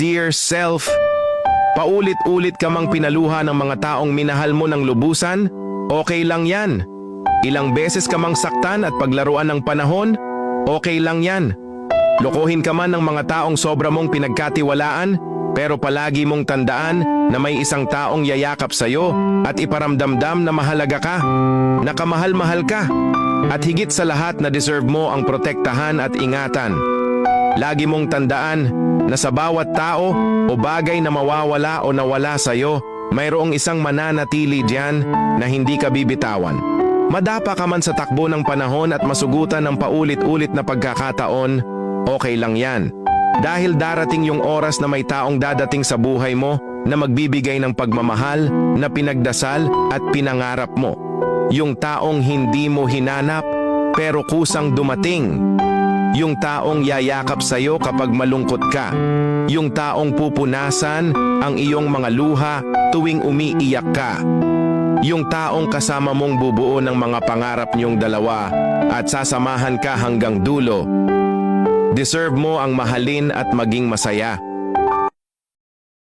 dear self. Paulit-ulit ka mang pinaluha ng mga taong minahal mo ng lubusan? Okay lang yan. Ilang beses ka mang saktan at paglaruan ng panahon? Okay lang yan. Lokohin ka man ng mga taong sobra mong pinagkatiwalaan, pero palagi mong tandaan na may isang taong yayakap sa'yo at iparamdamdam na mahalaga ka, na kamahal-mahal ka, at higit sa lahat na deserve mo ang protektahan at ingatan. Lagi mong tandaan na sa bawat tao o bagay na mawawala o nawala sa'yo, mayroong isang mananatili diyan na hindi ka bibitawan. Madapa ka man sa takbo ng panahon at masugutan ng paulit-ulit na pagkakataon, okay lang yan. Dahil darating yung oras na may taong dadating sa buhay mo na magbibigay ng pagmamahal na pinagdasal at pinangarap mo. Yung taong hindi mo hinanap pero kusang dumating. Yung taong yayakap sa'yo kapag malungkot ka. Yung taong pupunasan ang iyong mga luha tuwing umiiyak ka. Yung taong kasama mong bubuo ng mga pangarap niyong dalawa at sasamahan ka hanggang dulo. Deserve mo ang mahalin at maging masaya.